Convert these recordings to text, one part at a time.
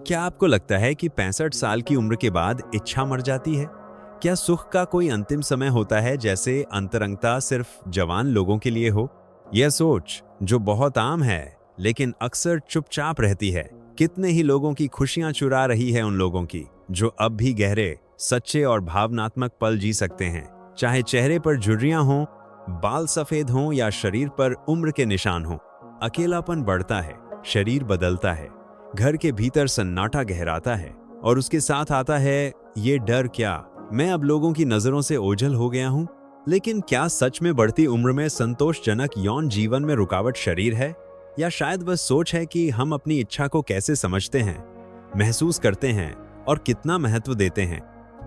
क्या आपको लगता है कि 65 साल की उम्र के बाद इच्छा मर जाती है? क्या सुख का कोई अंतिम समय होता है, जैसे अंतरंगता सिर्फ जवान लोगों के लिए हो? यह सोच जो बहुत आम है लेकिन अक्सर चुपचाप रहती है, कितने ही लोगों की खुशियां चुरा रही है उन लोगों की जो अब भी गहरे, सच्चे और भावनात्मक पल जी सकते हैं। चाहे चेहरे पर झुर्रियां हों, बाल सफेद हों या शरीर पर उम्र के निशान हों, अकेलापन बढ़ता है, शरीर बदलता है, घर के भीतर सन्नाटा गहराता है और उसके साथ आता है ये डर, क्या मैं अब लोगों की नजरों से ओझल हो गया हूं? लेकिन क्या सच में बढ़ती उम्र में संतोषजनक यौन जीवन में रुकावट शरीर है, या शायद वह सोच है कि हम अपनी इच्छा को कैसे समझते हैं, महसूस करते हैं और कितना महत्व देते हैं?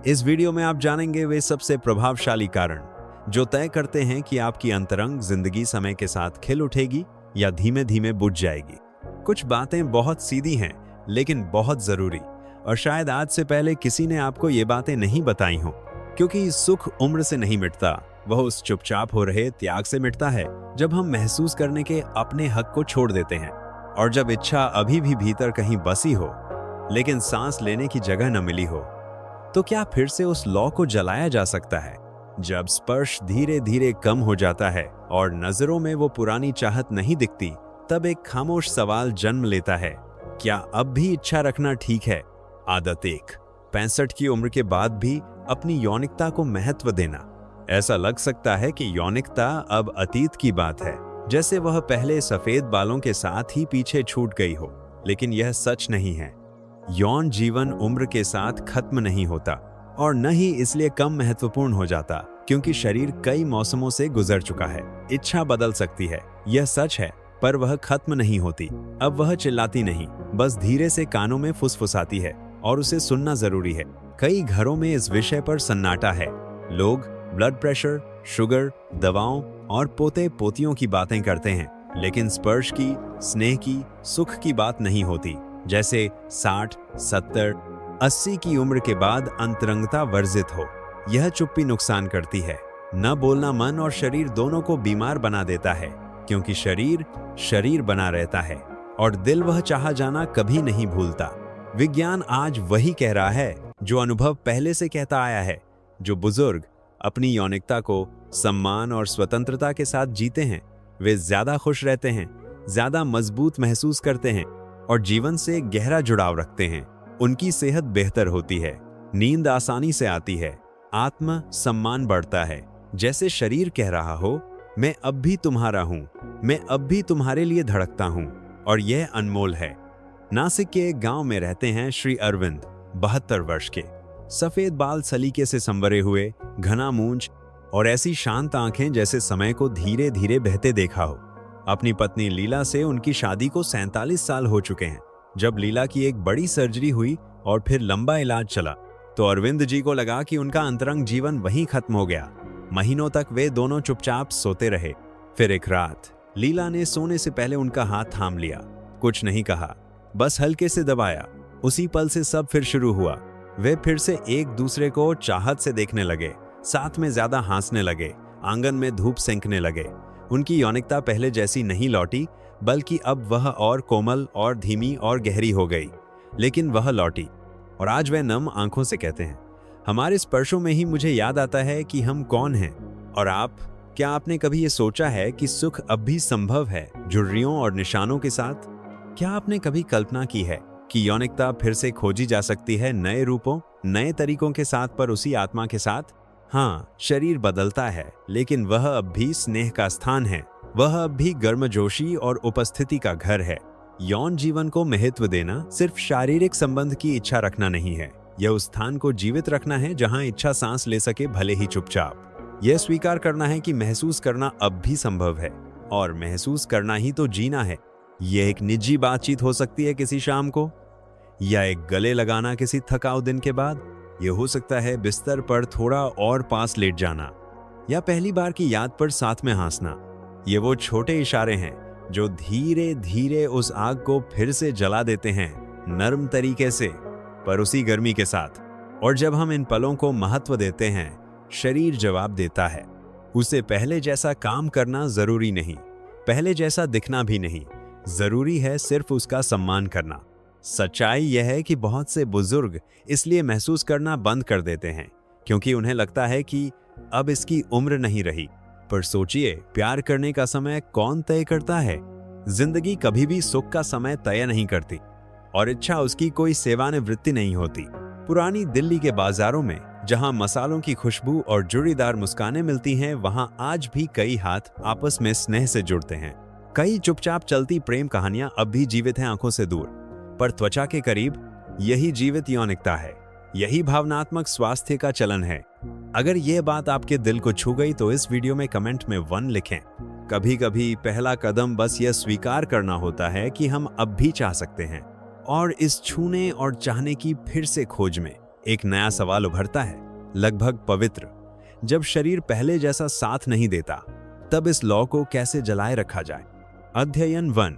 इस वीडियो में आप जानेंगे वे सबसे प्रभावशाली कारण जो तय करते हैं कि आपकी अंतरंग जिंदगी समय के साथ खिल उठेगी या धीमे धीमे बुझ जाएगी। कुछ बातें बहुत सीधी हैं लेकिन बहुत जरूरी, और शायद आज से पहले किसी ने आपको ये बातें नहीं बताई हों, क्योंकि सुख उम्र से नहीं मिटता, वह उस चुपचाप हो रहे त्याग से मिटता है जब हम महसूस करने के अपने हक को छोड़ देते हैं, और जब इच्छा अभी भी भीतर कहीं बसी हो लेकिन सांस लेने की जगह न मिली हो। तो क्या फिर से उस लौ को जलाया जा सकता है? जब स्पर्श धीरे धीरे कम हो जाता है और नजरों में वो पुरानी चाहत नहीं दिखती, तब एक खामोश सवाल जन्म लेता है, क्या अब भी इच्छा रखना ठीक है? आदत 1, 65 की उम्र के बाद भी अपनी यौनिकता को महत्व देना। ऐसा लग सकता है कि यौनिकता अब अतीत की बात है, जैसे वह पहले सफेद बालों के साथ ही पीछे छूट गई हो, लेकिन यह सच नहीं है। यौन जीवन उम्र के साथ खत्म नहीं होता, और न ही इसलिए कम महत्वपूर्ण हो जाता, क्योंकि शरीर कई मौसमों से गुजर चुका है। इच्छा बदल सकती है, यह सच है, पर वह खत्म नहीं होती। अब वह चिल्लाती नहीं, बस धीरे से कानों में फुसफुसाती है, और उसे सुनना जरूरी है। कई घरों में इस विषय पर सन्नाटा है। लोग ब्लड प्रेशर, शुगर, दवाओं और पोते पोतियों की बातें करते हैं, लेकिन स्पर्श की, स्नेह की, सुख की बात नहीं होती। जैसे 60, 70, 80 की उम्र के बाद अंतरंगता वर्जित हो। यह चुप्पी नुकसान करती है। न बोलना मन और शरीर दोनों को बीमार बना देता है, क्योंकि शरीर शरीर बना रहता है और दिल वह चाहा जाना कभी नहीं भूलता। विज्ञान आज वही कह रहा है जो अनुभव पहले से कहता आया है। जो बुजुर्ग अपनी यौनिकता को सम्मान और स्वतंत्रता के साथ जीते हैं, वे ज्यादा खुश रहते हैं, ज्यादा मजबूत महसूस करते हैं और जीवन से गहरा जुड़ाव रखते हैं। उनकी सेहत बेहतर होती है, नींद आसानी से आती है, आत्म सम्मान बढ़ता है, जैसे शरीर कह रहा हो, मैं अब भी तुम्हारा हूं, मैं अब भी तुम्हारे लिए धड़कता हूं। और यह अनमोल है। नासिक के एक गांव में रहते हैं श्री अरविंद, 72 वर्ष के। सफेद बाल सलीके से संवरे हुए, घना मूंछ और ऐसी शांत आंखें जैसे समय को धीरे धीरे बहते देखा हो। अपनी पत्नी लीला से उनकी शादी को 47 साल हो चुके हैं। जब लीला की एक बड़ी सर्जरी हुई और फिर लंबा इलाज चला, तो अरविंद जी को लगा कि उनका अंतरंग जीवन वहीं खत्म हो गया। महीनों तक वे दोनों चुपचाप सोते रहे। फिर एक रात लीला ने सोने से पहले उनका हाथ थाम लिया। कुछ नहीं कहा, बस हल्के से दबाया। उसी पल से सब फिर शुरू हुआ। वे फिर से एक दूसरे को चाहत से देखने लगे, साथ में ज्यादा हंसने लगे, आंगन में धूप सेंकने लगे। उनकी यौनिकता पहले जैसी नहीं लौटी, बल्कि अब वह और कोमल और धीमी और गहरी हो गई। लेकिन वह लौटी, और आज वह नम आंखों से कहते हैं, हमारे स्पर्शों में ही मुझे याद आता है कि हम कौन हैं। और आप, क्या आपने कभी ये सोचा है कि सुख अब भी संभव है, झुर्रियों और निशानों के साथ? क्या आपने कभी कल्पना की है कि यौनिकता फिर से खोजी जा सकती है, नए रूपों, नए तरीकों के साथ, पर उसी आत्मा के साथ? हाँ, शरीर बदलता है, लेकिन वह अब भी स्नेह का स्थान है। वह अब भी गर्मजोशी और उपस्थिति का घर है। यौन जीवन को महत्व देना सिर्फ शारीरिक संबंध की इच्छा रखना नहीं है, यह उस स्थान को जीवित रखना है जहां इच्छा सांस ले सके, भले ही चुपचाप। यह स्वीकार करना है कि महसूस करना अब भी संभव है, और महसूस करना ही तो जीना है। यह एक निजी बातचीत हो सकती है किसी शाम को, या एक गले लगाना किसी थकाऊ दिन के बाद। यह हो सकता है बिस्तर पर थोड़ा और पास लेट जाना, या पहली बार की याद पर साथ में हंसना। ये वो छोटे इशारे हैं जो धीरे धीरे उस आग को फिर से जला देते हैं, नर्म तरीके से, पर उसी गर्मी के साथ। और जब हम इन पलों को महत्व देते हैं, शरीर जवाब देता है। उसे पहले जैसा काम करना जरूरी नहीं, पहले जैसा दिखना भी नहीं, जरूरी है सिर्फ उसका सम्मान करना। सच्चाई यह है कि बहुत से बुजुर्ग इसलिए महसूस करना बंद कर देते हैं क्योंकि उन्हें लगता है कि अब इसकी उम्र नहीं रही। पर सोचिए, प्यार करने का समय कौन तय करता है? जिंदगी कभी भी सुख का समय तय नहीं करती और इच्छा उसकी कोई सेवानिवृत्ति नहीं होती। पुरानी दिल्ली के बाजारों में जहां मसालों की खुशबू और जुड़ीदार मुस्कानें मिलती हैं, वहां आज भी कई हाथ आपस में स्नेह से जुड़ते हैं। कई चुपचाप चलती प्रेम कहानियां अब भी जीवित हैं आंखों से दूर, पर त्वचा के करीब। यही जीवित यौनिकता है, यही भावनात्मक स्वास्थ्य का चलन है। अगर यह बात आपके दिल को छू गई तो इस वीडियो में कमेंट में 1 लिखें। कभी कभी पहला कदम बस यह स्वीकार करना होता है कि हम अब भी चाह सकते हैं। और इस छूने और चाहने की फिर से खोज में एक नया सवाल उभरता है, लगभग पवित्र। जब शरीर पहले जैसा साथ नहीं देता, तब इस लौ को कैसे जलाए रखा जाए? अध्ययन 1।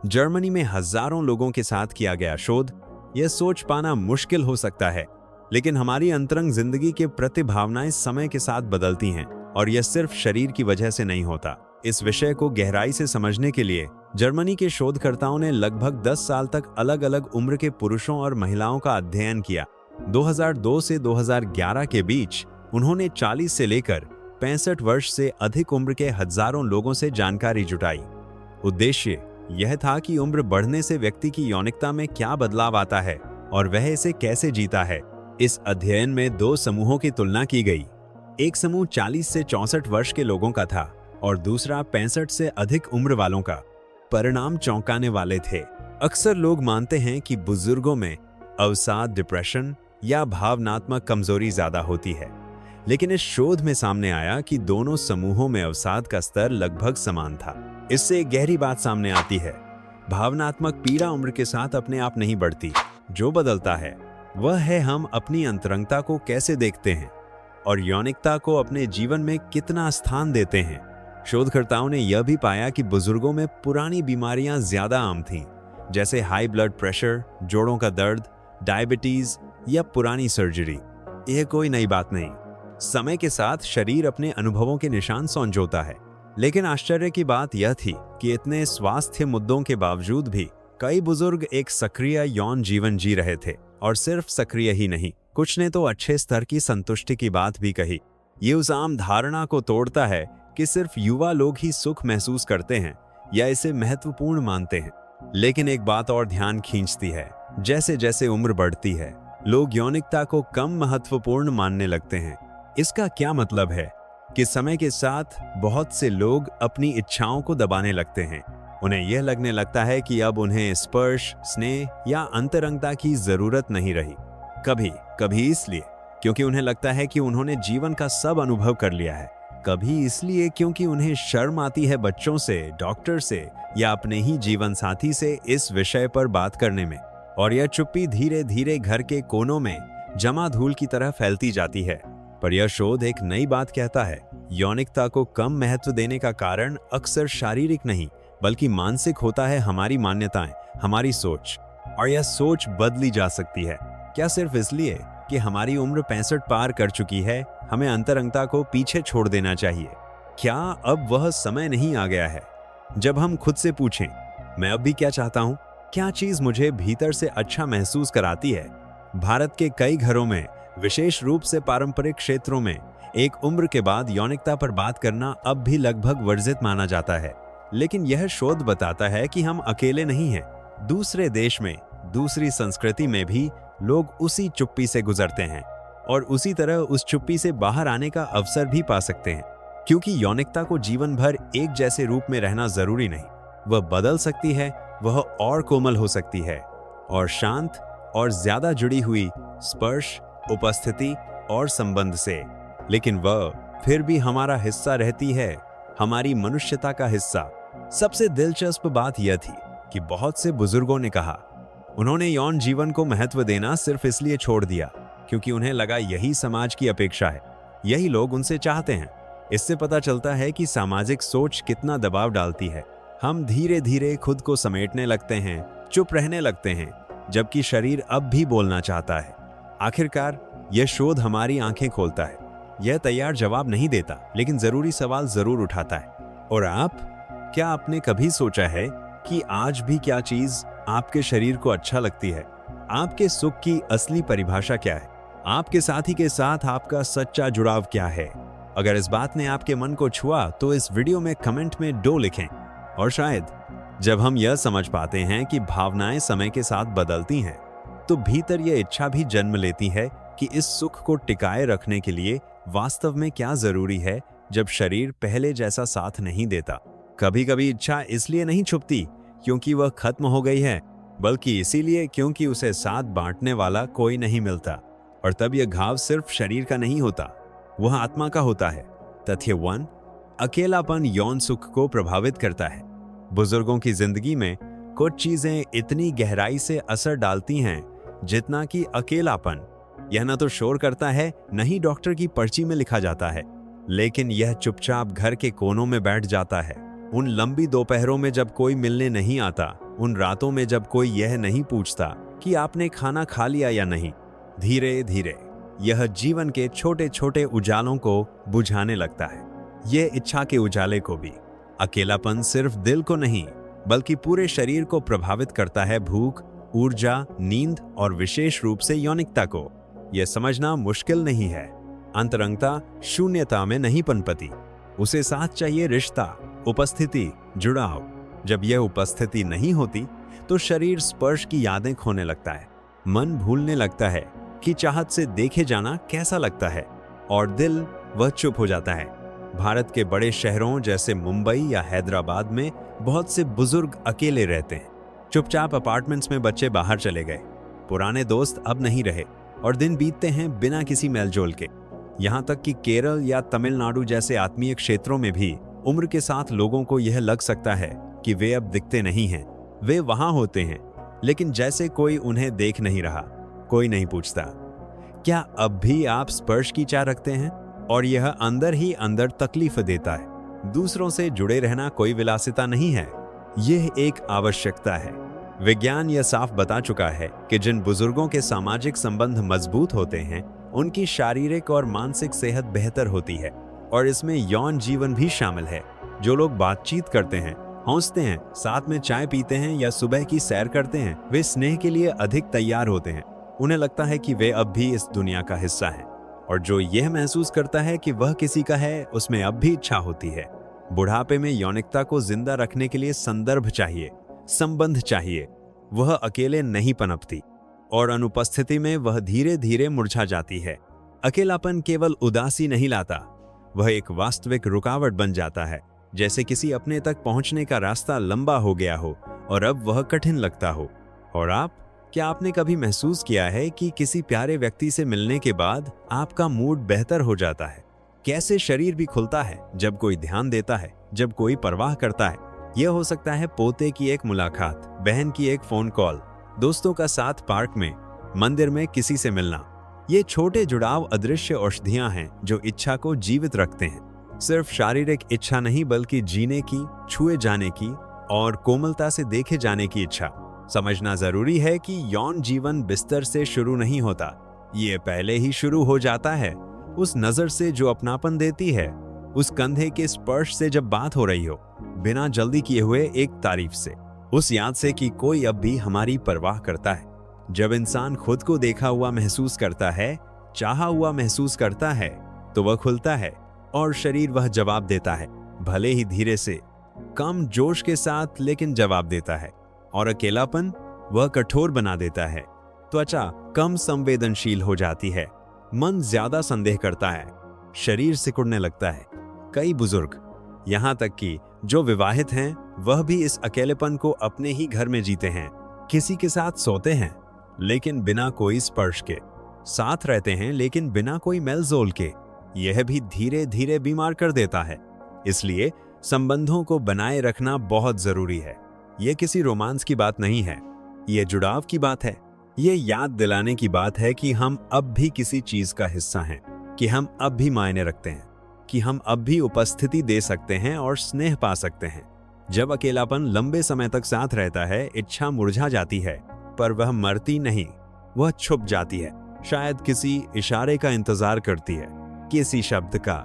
जर्मनी में हजारों लोगों के साथ किया गया शोध। यह सोच पाना मुश्किल हो सकता है, लेकिन हमारी अंतरंग जिंदगी के प्रति भावनाएं समय के साथ बदलती हैं और यह सिर्फ शरीर की वजह से नहीं होता। इस विषय को गहराई से समझने के लिए जर्मनी के शोधकर्ताओं ने लगभग 10 साल तक अलग अलग उम्र के पुरुषों और महिलाओं का अध्ययन किया। 2002 से 2011 के बीच उन्होंने 40 से लेकर 65 वर्ष से अधिक उम्र के हजारों लोगों से जानकारी जुटाई। उद्देश्य यह था कि उम्र बढ़ने से व्यक्ति की यौनिकता में क्या बदलाव आता है और वह इसे कैसे जीता है। इस अध्ययन में 2 समूहों की तुलना की गई। एक समूह 40 से 64 वर्ष के लोगों का था और दूसरा 65 से अधिक उम्र वालों का। परिणाम चौंकाने वाले थे। अक्सर लोग मानते हैं कि बुजुर्गों में अवसाद, डिप्रेशन या भावनात्मक कमजोरी ज्यादा होती है, लेकिन इस शोध में सामने आया कि दोनों समूहों में अवसाद का स्तर लगभग समान था। इससे एक गहरी बात सामने आती है, भावनात्मक पीड़ा उम्र के साथ अपने आप नहीं बढ़ती। जो बदलता है वह है हम अपनी अंतरंगता को कैसे देखते हैं और यौनिकता को अपने जीवन में कितना स्थान देते हैं। शोधकर्ताओं ने यह भी पाया कि बुजुर्गों में पुरानी बीमारियां ज्यादा आम थीं, जैसे हाई ब्लड प्रेशर, जोड़ों का दर्द, डायबिटीज या पुरानी सर्जरी। यह कोई नई बात नहीं। समय के साथ शरीर अपने अनुभवों के निशान समझौता है। लेकिन आश्चर्य की बात यह थी कि इतने स्वास्थ्य मुद्दों के बावजूद भी कई बुजुर्ग एक सक्रिय यौन जीवन जी रहे थे। और सिर्फ सक्रिय ही नहीं, कुछ ने तो अच्छे स्तर की संतुष्टि की बात भी कही। ये उस आम धारणा को तोड़ता है कि सिर्फ युवा लोग ही सुख महसूस करते हैं या इसे महत्वपूर्ण मानते हैं। लेकिन एक बात और ध्यान खींचती है, जैसे जैसे उम्र बढ़ती है, लोग यौनिकता को कम महत्वपूर्ण मानने लगते हैं। इसका क्या मतलब है कि समय के साथ बहुत से लोग अपनी इच्छाओं को दबाने लगते हैं। उन्हें यह लगने लगता है कि अब उन्हें स्पर्श, स्नेह या अंतरंगता की जरूरत नहीं रही। कभी कभी इसलिए क्योंकि उन्हें लगता है कि उन्होंने जीवन का सब अनुभव कर लिया है। कभी इसलिए क्योंकि उन्हें शर्म आती है बच्चों से, डॉक्टर से या अपने ही जीवन साथी से इस विषय पर बात करने में। और यह चुप्पी धीरे धीरे घर के कोनों में जमा धूल की तरह फैलती जाती है। पर यह शोध एक नई बात कहता है, यौनिकता को कम महत्व देने का कारण अक्सर शारीरिक नहीं बल्कि मानसिक होता है। हमारी मान्यताएं, हमारी सोच, और यह सोच बदली जा सकती है। क्या सिर्फ इसलिए कि हमारी उम्र 65 पार कर चुकी है, हमें अंतरंगता को पीछे छोड़ देना चाहिए? क्या अब वह समय नहीं आ गया है जब हम खुद से पूछें, मैं अब भी क्या चाहता हूं? क्या चीज मुझे भीतर से अच्छा महसूस कराती है? भारत के कई घरों में, विशेष रूप से पारंपरिक क्षेत्रों में, एक उम्र के बाद यौनिकता पर बात करना अब भी लगभग वर्जित माना जाता है। लेकिन यह शोध बताता है कि हम अकेले नहीं हैं। दूसरे देश में, दूसरी संस्कृति में भी लोग उसी चुप्पी से गुजरते हैं और उसी तरह उस चुप्पी से बाहर आने का अवसर भी पा सकते हैं। क्योंकि यौनिकता को जीवन भर एक जैसे रूप में रहना जरूरी नहीं। वह बदल सकती है, वह और कोमल हो सकती है और शांत और ज्यादा जुड़ी हुई स्पर्श, उपस्थिति और संबंध से। लेकिन वह फिर भी हमारा हिस्सा रहती है, हमारी मनुष्यता का हिस्सा। सबसे दिलचस्प बात यह थी कि बहुत से बुजुर्गों ने कहा उन्होंने यौन जीवन को महत्व देना सिर्फ इसलिए छोड़ दिया क्योंकि उन्हें लगा यही समाज की अपेक्षा है, यही लोग उनसे चाहते हैं। इससे पता चलता है कि सामाजिक सोच कितना दबाव डालती है। हम धीरे धीरे खुद को समेटने लगते हैं, चुप रहने लगते हैं, जबकि शरीर अब भी बोलना चाहता है। आखिरकार यह शोध हमारी आंखें खोलता है। यह तैयार जवाब नहीं देता, लेकिन जरूरी सवाल जरूर उठाता है। और आप, क्या आपने कभी सोचा है कि आज भी क्या चीज आपके शरीर को अच्छा लगती है? आपके सुख की असली परिभाषा क्या है? आपके साथी के साथ आपका सच्चा जुड़ाव क्या है? अगर इस बात ने आपके मन को छुआ तो इस वीडियो में कमेंट में डो लिखें। और शायद जब हम यह समझ पाते हैं कि भावनाएं समय के साथ बदलती हैं, तो भीतर यह इच्छा भी जन्म लेती है कि इस सुख को टिकाए रखने के लिए वास्तव में क्या जरूरी है, जब शरीर पहले जैसा साथ नहीं देता। कभी कभी इच्छा इसलिए नहीं छुपती क्योंकि वह खत्म हो गई है, बल्कि इसीलिए क्योंकि उसे साथ बांटने वाला कोई नहीं मिलता। और तब यह घाव सिर्फ शरीर का नहीं होता, वह आत्मा का होता है। तथ्य 1, अकेलापन यौन सुख को प्रभावित करता है। बुजुर्गों की जिंदगी में कुछ चीजें इतनी गहराई से असर डालती हैं जितना कि अकेलापन। यह न तो शोर करता है, न ही डॉक्टर की पर्ची में लिखा जाता है, लेकिन यह चुपचाप घर के कोनों में बैठ जाता है। उन लंबी दोपहरों में जब कोई मिलने नहीं आता, उन रातों में जब कोई यह नहीं पूछता कि आपने खाना खा लिया या नहीं। धीरे धीरे यह जीवन के छोटे छोटे उजालों को बुझाने लगता है, यह इच्छा के उजाले को भी। अकेलापन सिर्फ दिल को नहीं, बल्कि पूरे शरीर को प्रभावित करता है। भूख, ऊर्जा, नींद और विशेष रूप से यौनिकता को। यह समझना मुश्किल नहीं है। अंतरंगता शून्यता में नहीं पनपती, उसे साथ चाहिए रिश्ता, उपस्थिति, जुड़ाव। जब यह उपस्थिति नहीं होती तो शरीर स्पर्श की यादें खोने लगता है, मन भूलने लगता है कि चाहत से देखे जाना कैसा लगता है, और दिल वह चुप हो जाता है। भारत के बड़े शहरों जैसे मुंबई या हैदराबाद में बहुत से बुजुर्ग अकेले रहते हैं। चुपचाप अपार्टमेंट्स में बच्चे बाहर चले गए, पुराने दोस्त अब नहीं रहे, और दिन बीतते हैं बिना किसी मेलजोल के। यहाँ तक कि केरल या तमिलनाडु जैसे आत्मीय क्षेत्रों में भी उम्र के साथ लोगों को यह लग सकता है कि वे अब दिखते नहीं हैं। वे वहां होते हैं, लेकिन जैसे कोई उन्हें देख नहीं रहा। कोई नहीं पूछता, क्या अब भी आप स्पर्श की चाह रखते हैं? और यह अंदर ही अंदर तकलीफ देता है। दूसरों से जुड़े रहना कोई विलासिता नहीं है, यह एक आवश्यकता है। विज्ञान यह साफ बता चुका है कि जिन बुजुर्गों के सामाजिक संबंध मजबूत होते हैं, उनकी शारीरिक और मानसिक सेहत बेहतर होती है, और इसमें यौन जीवन भी शामिल है। जो लोग बातचीत करते हैं, हंसते हैं, साथ में चाय पीते हैं या सुबह की सैर करते हैं, वे स्नेह के लिए अधिक तैयार होते हैं। उन्हें लगता है कि वे अब भी इस दुनिया का हिस्सा हैं। और जो यह महसूस करता है कि वह किसी का है, उसमें अब भी इच्छा होती है। बुढ़ापे में यौनिकता को जिंदा रखने के लिए संदर्भ चाहिए, संबंध चाहिए। वह अकेले नहीं पनपती, और अनुपस्थिति में वह धीरे धीरे मुरझा जाती है। अकेलापन केवल उदासी नहीं लाता, वह एक वास्तविक रुकावट बन जाता है। जैसे किसी अपने तक पहुंचने का रास्ता लंबा हो गया हो और अब वह कठिन लगता हो। और क्या आपने कभी महसूस किया है कि किसी प्यारे व्यक्ति से मिलने के बाद आपका मूड बेहतर हो जाता है? कैसे शरीर भी खुलता है जब कोई ध्यान देता है, जब कोई परवाह करता है। यह हो सकता है पोते की एक मुलाकात, बहन की एक फोन कॉल, दोस्तों का साथ पार्क में, मंदिर में किसी से मिलना। ये छोटे जुड़ाव अदृश्य औषधियां हैं जो इच्छा को जीवित रखते हैं। सिर्फ शारीरिक इच्छा नहीं, बल्कि जीने की, छुए जाने की और कोमलता से देखे जाने की इच्छा। समझना जरूरी है कि यौन जीवन बिस्तर से शुरू नहीं होता, ये पहले ही शुरू हो जाता है। उस नजर से जो अपनापन देती है, उस कंधे के स्पर्श से जब बात हो रही हो, बिना जल्दी किए हुए एक तारीफ से, उस याद से कि कोई अब भी हमारी परवाह करता है। जब इंसान खुद को देखा हुआ महसूस करता है, चाहा हुआ महसूस करता है, तो वह खुलता है और शरीर वह जवाब देता है, भले ही धीरे से, कम जोश के साथ, लेकिन जवाब देता है। और अकेलापन वह कठोर बना देता है। त्वचा कम संवेदनशील हो जाती है, मन ज्यादा संदेह करता है, शरीर सिकुड़ने लगता है। कई बुजुर्ग, यहाँ तक कि जो विवाहित हैं, वह भी इस अकेलेपन को अपने ही घर में जीते हैं। किसी के साथ सोते हैं लेकिन बिना कोई स्पर्श के, साथ रहते हैं लेकिन बिना कोई मेलजोल के। यह भी धीरे धीरे बीमार कर देता है। इसलिए संबंधों को बनाए रखना बहुत जरूरी है। यह किसी रोमांस की बात नहीं है, यह जुड़ाव की बात है। यह याद दिलाने की बात है कि हम अब भी किसी चीज का हिस्सा हैं, कि हम अब भी मायने रखते हैं, कि हम अब भी उपस्थिति दे सकते हैं और स्नेह पा सकते हैं। जब अकेलापन लंबे समय तक साथ रहता है, इच्छा मुरझा जाती है, पर वह मरती नहीं, वह छुप जाती है। शायद किसी इशारे का इंतजार करती है, किसी शब्द का,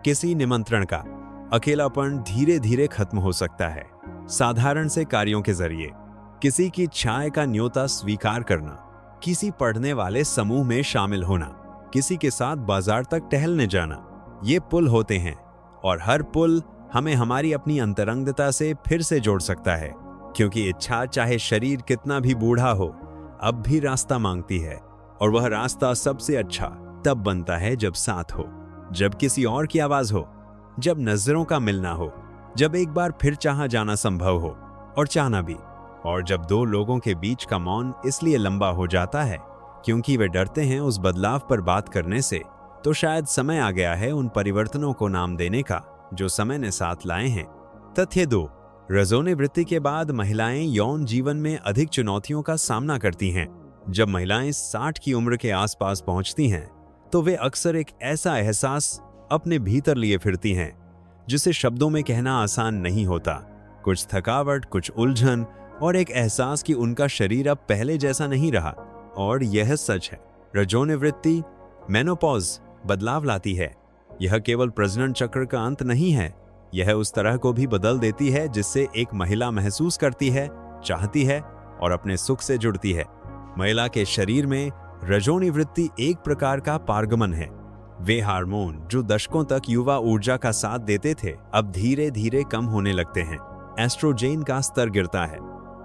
किसी निमंत्रण का। अकेलापन धीरे धीरे खत्म हो सकता है, साधारण से कार्यों के जरिए, किसी की चाय का न्योता स्वीकार करना, किसी पढ़ने वाले समूह में शामिल होना, किसी के साथ बाजार तक टहलने जाना, ये पुल होते हैं। और हर पुल हमें हमारी अपनी अंतरंगता से फिर से जोड़ सकता है, क्योंकि इच्छा चाहे शरीर कितना भी बूढ़ा हो, अब भी रास्ता मांगती है। और वह रास्ता सबसे अच्छा तब बनता है जब साथ हो, जब किसी और की आवाज हो, जब नजरों का मिलना हो, जब एक बार फिर चाहा जाना संभव हो और चाहना भी, और जब दो लोगों के बीच का मौन इसलिए लंबा हो जाता है क्योंकि वे डरते हैं उस बदलाव पर बात करने से। तो शायद समय आ गया है उन परिवर्तनों को नाम देने का जो समय ने साथ लाए हैं। तथ्य 2, रजोनिवृत्ति के बाद महिलाएं यौन जीवन में अधिक चुनौतियों का सामना करती हैं। जब महिलाएं 60 की उम्र के आसपास पहुंचती हैं तो वे अक्सर एक ऐसा एहसास अपने भीतर लिए फिरती हैं जिसे शब्दों में कहना आसान नहीं होता। कुछ थकावट, कुछ उलझन और एक एहसास कि उनका शरीर अब पहले जैसा नहीं रहा। और यह सच है, रजोनिवृत्ति, मेनोपॉज बदलाव लाती है। यह केवल प्रजनन चक्र का अंत नहीं है, यह उस तरह को भी बदल देती है जिससे एक महिला महसूस करती है, चाहती है और अपने सुख से जुड़ती है। महिला के शरीर में रजोनिवृत्ति एक प्रकार का पारगमन है। वे हार्मोन जो दशकों तक युवा ऊर्जा का साथ देते थे, अब धीरे धीरे कम होने लगते हैं। एस्ट्रोजेन का स्तर गिरता है।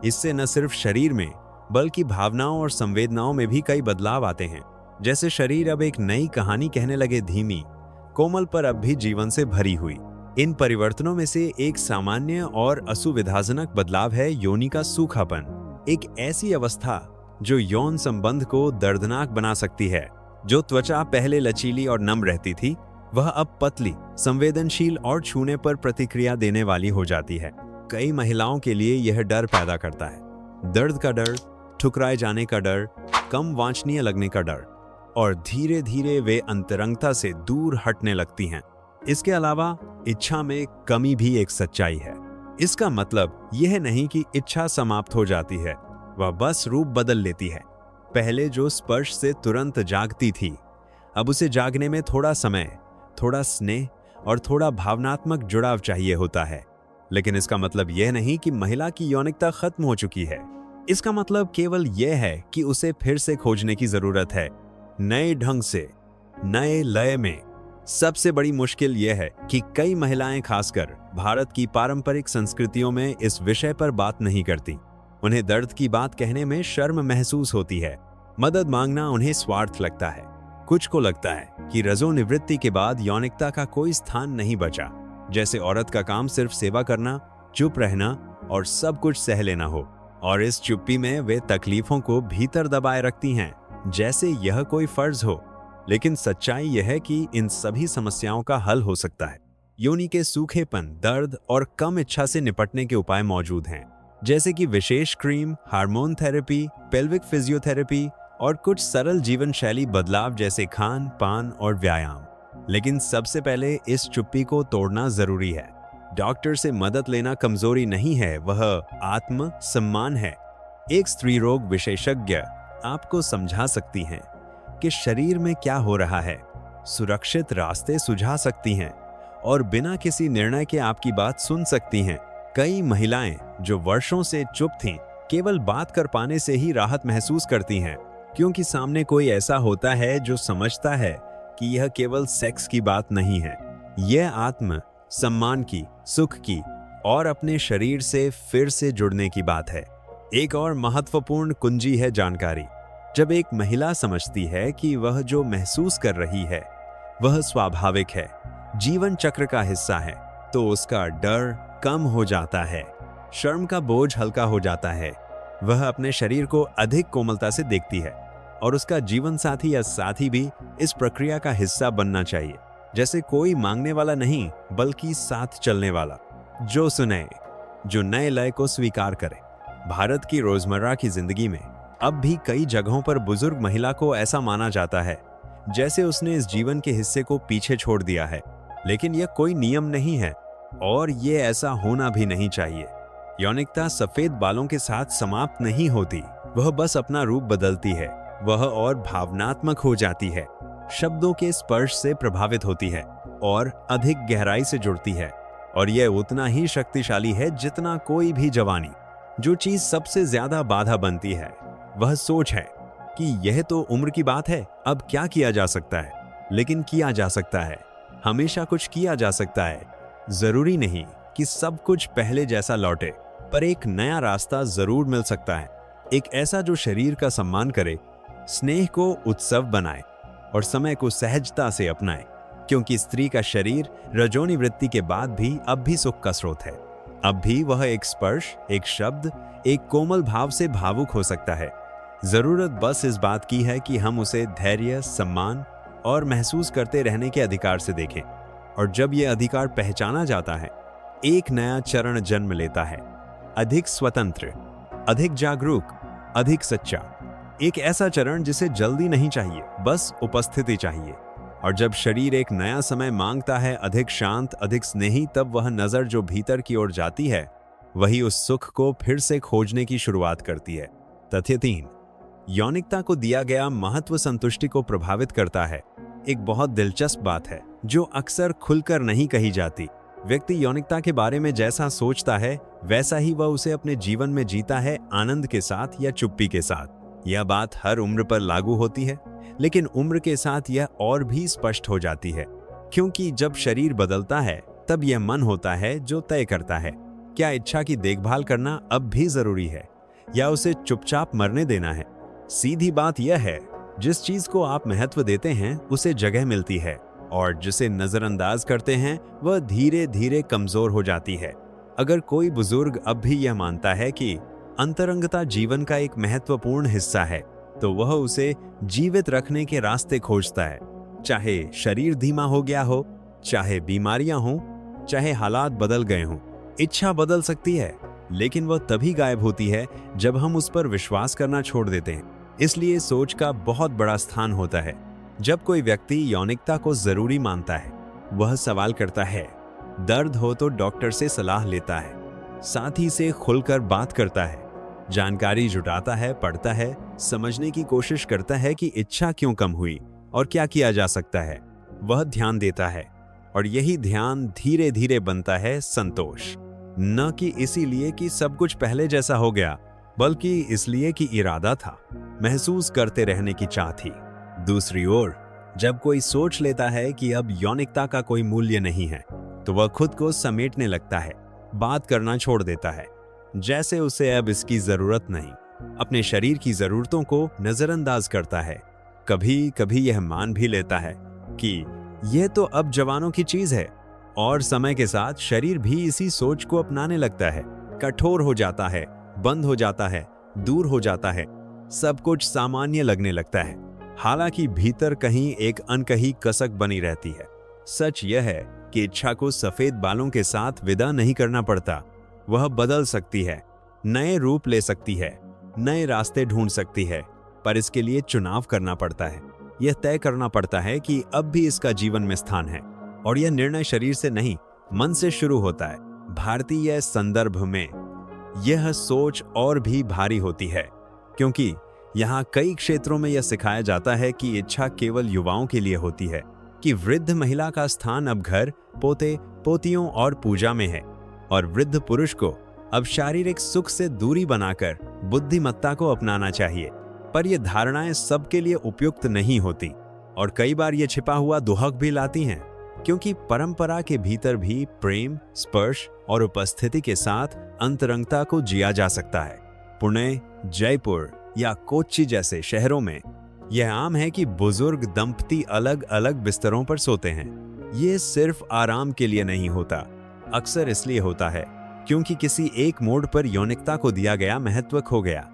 इससे न सिर्फ शरीर में बल्कि भावनाओं और संवेदनाओं में भी कई बदलाव आते हैं। जैसे शरीर अब एक नई कहानी कहने लगे, धीमी, कोमल पर अब भी जीवन से भरी हुई। इन परिवर्तनों में से एक सामान्य और असुविधाजनक बदलाव है योनि का सूखापन। एक ऐसी अवस्था जो यौन संबंध को दर्दनाक बना सकती है। जो त्वचा पहले लचीली और नम रहती थी, वह अब पतली, संवेदनशील और छूने पर प्रतिक्रिया देने वाली हो जाती है। कई महिलाओं के लिए यह डर पैदा करता है, दर्द का डर, ठुकराए जाने का डर, कम वांछनीय लगने का डर, और धीरे धीरे वे अंतरंगता से दूर हटने लगती हैं। इसके अलावा इच्छा में कमी भी एक सच्चाई है। इसका मतलब यह नहीं कि इच्छा समाप्त हो जाती है, वह बस रूप बदल लेती है। पहले जो स्पर्श से तुरंत जागती थी, अब उसे जागने में थोड़ा समय, थोड़ा स्नेह और थोड़ा भावनात्मक जुड़ाव चाहिए होता है। लेकिन इसका मतलब यह नहीं कि महिला की यौनिकता खत्म हो चुकी है। इसका मतलब केवल यह है कि उसे फिर से खोजने की जरूरत है, नए ढंग से, नए लय में। सबसे बड़ी मुश्किल यह है कि कई महिलाएं, खासकर भारत की पारंपरिक संस्कृतियों में, इस विषय पर बात नहीं करती। उन्हें दर्द की बात कहने में शर्म महसूस होती है। मदद मांगना उन्हें स्वार्थ लगता है। कुछ को लगता है कि रजोनिवृत्ति के बाद यौनिकता का कोई स्थान नहीं बचा, जैसे औरत का काम सिर्फ सेवा करना, चुप रहना और सब कुछ सह लेना हो। और इस चुप्पी में वे तकलीफों को भीतर दबाए रखती हैं, जैसे यह कोई फर्ज हो। लेकिन सच्चाई यह है कि इन सभी समस्याओं का हल हो सकता है। योनि के सूखेपन, दर्द और कम इच्छा से निपटने के उपाय मौजूद हैं, जैसे कि विशेष cream, hormone therapy, pelvic physiotherapy और कुछ सरल जीवन शैली बदलाव जैसे खान पान और व्यायाम। लेकिन सबसे पहले इस चुप्पी को तोड़ना जरूरी है। डॉक्टर से मदद लेना कमजोरी नहीं है, वह आत्म सम्मान है। एक स्त्री रोग विशेषज्ञ आपको समझा सकती हैं कि शरीर में क्या हो रहा है, सुरक्षित रास्ते सुझा सकती हैं और बिना किसी निर्णय के आपकी बात सुन सकती हैं। कई महिलाएं जो वर्षों से चुप थीं, केवल बात कर पाने से ही राहत महसूस करती हैं, क्योंकि सामने कोई ऐसा होता है जो समझता है कि यह केवल सेक्स की बात नहीं है, यह आत्म सम्मान की, सुख की और अपने शरीर से फिर से जुड़ने की बात है। एक और महत्वपूर्ण कुंजी है जानकारी। जब एक महिला समझती है कि वह जो महसूस कर रही है वह स्वाभाविक है, जीवन चक्र का हिस्सा है, तो उसका डर कम हो जाता है, शर्म का बोझ हल्का हो जाता है। वह अपने शरीर को अधिक कोमलता से देखती है और उसका जीवन साथी या साथी भी इस प्रक्रिया का हिस्सा बनना चाहिए, जैसे कोई मांगने वाला नहीं बल्कि साथ चलने वाला, जो सुने, जो नए लय को स्वीकार करे। भारत की रोजमर्रा की जिंदगी में अब भी कई जगहों पर बुजुर्ग महिला को ऐसा माना जाता है जैसे उसने इस जीवन के हिस्से को पीछे छोड़ दिया है। लेकिन यह कोई नियम नहीं है और ये ऐसा होना भी नहीं चाहिए। यौनिकता सफेद बालों के साथ समाप्त नहीं होती, वह बस अपना रूप बदलती है। वह और भावनात्मक हो जाती है, शब्दों के स्पर्श से प्रभावित होती है और अधिक गहराई से जुड़ती है। और यह उतना ही शक्तिशाली है जितना कोई भी जवानी। जो चीज सबसे ज्यादा बाधा बनती है वह सोच है कि यह तो उम्र की बात है, अब क्या किया जा सकता है। लेकिन किया जा सकता है, हमेशा कुछ किया जा सकता है। जरूरी नहीं कि सब कुछ पहले जैसा लौटे, पर एक नया रास्ता जरूर मिल सकता है। एक ऐसा जो शरीर का सम्मान करे, स्नेह को उत्सव बनाए और समय को सहजता से अपनाए, क्योंकि स्त्री का शरीर रजोनी वृत्ति के बाद भी अब भी सुख का स्रोत है। अब भी वह एक स्पर्श, एक शब्द, एक कोमल भाव से भावुक हो सकता है। जरूरत बस इस बात की है कि हम उसे धैर्य, सम्मान और महसूस करते रहने के अधिकार से देखें। और जब यह अधिकार पहचाना जाता है, एक नया चरण जन्म लेता है, अधिक स्वतंत्र, अधिक जागरूक, अधिक सच्चा। एक ऐसा चरण जिसे जल्दी नहीं चाहिए, बस उपस्थिति चाहिए। और जब शरीर एक नया समय मांगता है, अधिक शांत, अधिक स्नेही, तब वह नजर जो भीतर की ओर जाती है, वही उस सुख को फिर से खोजने की शुरुआत करती है। तथ्य 3, यौनिकता को दिया गया महत्व संतुष्टि को प्रभावित करता है। एक बहुत दिलचस्प बात है जो अक्सर खुलकर नहीं कही जाती। व्यक्ति यौनिकता के बारे में जैसा सोचता है, वैसा ही वह उसे अपने जीवन में जीता है, आनंद के साथ या चुप्पी के साथ। यह बात हर उम्र पर लागू होती है, लेकिन उम्र के साथ यह और भी स्पष्ट हो जाती है, क्योंकि जब शरीर बदलता है तब यह मन होता है जो तय करता है क्या इच्छा की देखभाल करना अब भी जरूरी है या उसे चुपचाप मरने देना है। सीधी बात यह है, जिस चीज को आप महत्व देते हैं उसे जगह मिलती है, और जिसे नजरअंदाज करते हैं वह धीरे धीरे कमजोर हो जाती है। अगर कोई बुजुर्ग अब भी यह मानता है कि अंतरंगता जीवन का एक महत्वपूर्ण हिस्सा है, तो वह उसे जीवित रखने के रास्ते खोजता है। चाहे शरीर धीमा हो गया हो, चाहे बीमारियां हों, चाहे हालात बदल गए हों, इच्छा बदल सकती है, लेकिन वह तभी गायब होती है जब हम उस पर विश्वास करना छोड़ देते हैं। इसलिए सोच का बहुत बड़ा स्थान होता है। जब कोई व्यक्ति यौनिकता को जरूरी मानता है, वह सवाल करता है, दर्द हो तो डॉक्टर से सलाह लेता है, साथी से खुलकर बात करता है, जानकारी जुटाता है, पढ़ता है, समझने की कोशिश करता है कि इच्छा क्यों कम हुई और क्या किया जा सकता है। वह ध्यान देता है, और यही ध्यान धीरे धीरे बनता है संतोष। न कि इसीलिए कि सब कुछ पहले जैसा हो गया, बल्कि इसलिए कि इरादा था, महसूस करते रहने की चाह थी। दूसरी ओर, जब कोई सोच लेता है कि अब यौनिकता का कोई मूल्य नहीं है, तो वह खुद को समेटने लगता है, बात करना छोड़ देता है, जैसे उसे अब इसकी जरूरत नहीं। अपने शरीर की जरूरतों को नजरअंदाज करता है। कभी कभी यह मान भी लेता है कि यह तो अब जवानों की चीज है, और समय के साथ शरीर भी इसी सोच को अपनाने लगता है। कठोर हो जाता है, बंद हो जाता है, दूर हो जाता है, सब कुछ सामान्य लगने लगता है। हालांकि भीतर कहीं एक अनकही कसक बनी रहती है। सच यह है कि इच्छा को सफेद बालों के साथ विदा नहीं करना पड़ता। वह बदल सकती है, नए रूप ले सकती है, नए रास्ते ढूंढ सकती है, पर इसके लिए चुनाव करना पड़ता है। यह तय करना पड़ता है कि अब भी इसका जीवन में स्थान है, और यह निर्णय शरीर से नहीं, मन से शुरू होता है। भारतीय संदर्भ में यह सोच और भी भारी होती है, क्योंकि यहाँ कई क्षेत्रों में यह सिखाया जाता है कि इच्छा केवल युवाओं के लिए होती है, कि वृद्ध महिला का स्थान अब घर, पोते पोतियों और पूजा में है, और वृद्ध पुरुष को अब शारीरिक सुख से दूरी बनाकर बुद्धिमत्ता को अपनाना चाहिए। पर यह धारणाएं सबके लिए उपयुक्त नहीं होती, और कई बार यह छिपा हुआ दुहक भी लाती हैं, क्योंकि परंपरा के भीतर भी प्रेम, स्पर्श और उपस्थिति के साथ अंतरंगता को जिया जा सकता है। पुणे, जयपुर या कोच्चि जैसे शहरों में यह आम है कि बुजुर्ग दंपति अलग अलग बिस्तरों पर सोते हैं। ये सिर्फ आराम के लिए नहीं होता, अक्सर इसलिए होता है क्योंकि किसी एक मोड़ पर यौनिकता को दिया गया महत्व खो गया,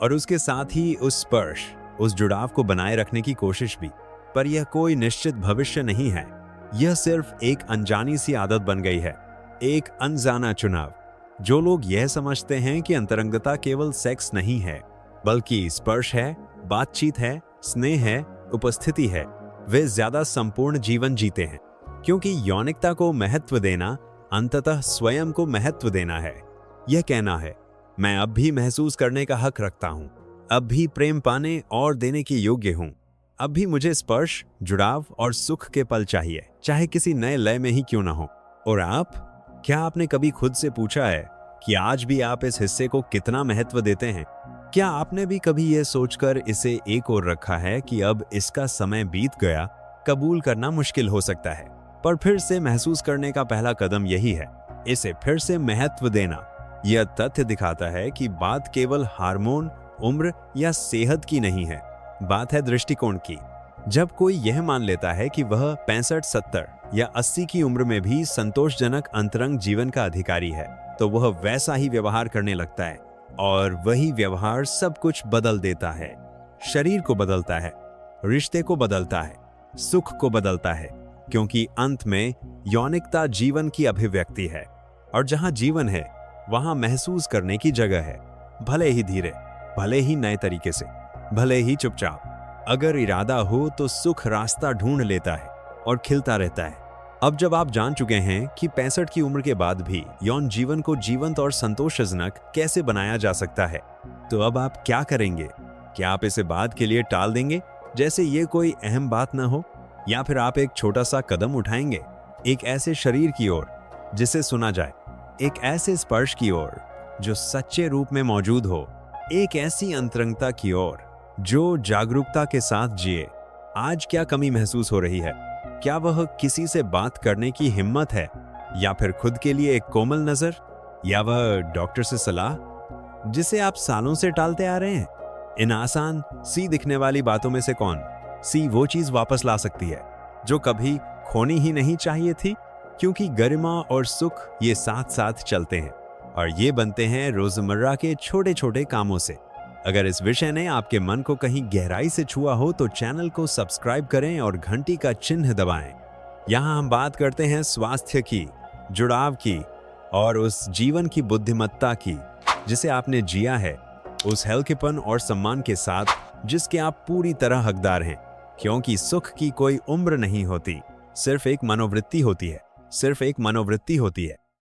और उसके साथ ही उस स्पर्श, उस जुड़ाव को बनाए रखने की कोशिश भी। पर यह कोई निश्चित भविष्य नहीं है, यह सिर्फ एक अनजानी सी आदत बन गई है, एक अनजाना चुनाव। जो लोग यह समझते हैं कि अंतरंगता केवल सेक्स नहीं है, बल्कि स्पर्श है, बातचीत है, स्नेह है, उपस्थिति है, वे ज्यादा संपूर्ण जीवन जीते हैं। क्योंकि यौनिकता को महत्व देना अंततः स्वयं को महत्व देना है। यह कहना है, मैं अब भी महसूस करने का हक रखता हूं, अब भी प्रेम पाने और देने के योग्य हूं, अब भी मुझे स्पर्श, जुड़ाव और सुख के पल चाहिए, चाहे किसी नए लय में ही क्यों ना हो। और आप, क्या आपने कभी खुद से पूछा है कि आज भी आप इस हिस्से को कितना महत्व देते हैं? क्या आपने भी कभी यह सोचकर इसे एक ओर रखा है कि अब इसका समय बीत गया, कबूल करना मुश्किल हो सकता है, पर फिर से महसूस करने का पहला कदम यही है, इसे फिर से महत्व देना। यह तथ्य दिखाता है कि बात केवल हार्मोन, उम्र या सेहत की नहीं है, बात है दृष्टिकोण की। जब कोई यह मान लेता है कि वह 65, 70 या 80 की उम्र में भी संतोषजनक अंतरंग जीवन का अधिकारी है, तो वह वैसा ही व्यवहार करने लगता है, और वही व्यवहार सब कुछ बदल देता है। शरीर को बदलता है, रिश्ते को बदलता है, सुख को बदलता है, क्योंकि अंत में यौनिकता जीवन की अभिव्यक्ति है, और जहां जीवन है वहां महसूस करने की जगह है, भले ही धीरे, भले ही नए तरीके से, भले ही चुपचाप। अगर इरादा हो तो सुख रास्ता ढूंढ लेता है और खिलता रहता है। अब जब आप जान चुके हैं कि 65 की उम्र के बाद भी यौन जीवन को जीवंत और संतोषजनक कैसे बनाया जा सकता है, तो अब आप क्या करेंगे? क्या आप इसे बाद के लिए टाल देंगे जैसे ये कोई अहम बात न हो, या फिर आप एक छोटा सा कदम उठाएंगे एक ऐसे शरीर की ओर जिसे सुना जाए, एक ऐसे स्पर्श की ओर जो सच्चे रूप में मौजूद हो, एक ऐसी अंतरंगता की ओर जो जागरूकता के साथ जिए? आज क्या कमी महसूस हो रही है? क्या वह किसी से बात करने की हिम्मत है, या फिर खुद के लिए एक कोमल नजर, या वह डॉक्टर से सलाह जिसे आप सालों से टालते आ रहे हैं? इन आसान सी दिखने वाली बातों में से कौन सी वो चीज वापस ला सकती है जो कभी खोनी ही नहीं चाहिए थी? क्योंकि गरिमा और सुख ये साथ साथ चलते हैं, और ये बनते हैं रोजमर्रा के छोटे छोटे कामों से। अगर इस विषय ने आपके मन को कहीं गहराई से छुआ हो तो चैनल को सब्सक्राइब करें और घंटी का चिन्ह दबाएं। यहाँ हम बात करते हैं स्वास्थ्य की, जुड़ाव की, और उस जीवन की बुद्धिमत्ता की जिसे आपने जिया है, उस हल्केपन और सम्मान के साथ जिसके आप पूरी तरह हकदार हैं। क्योंकि सुख की कोई उम्र नहीं होती, सिर्फ एक मनोवृत्ति होती है, सिर्फ एक मनोवृत्ति होती है।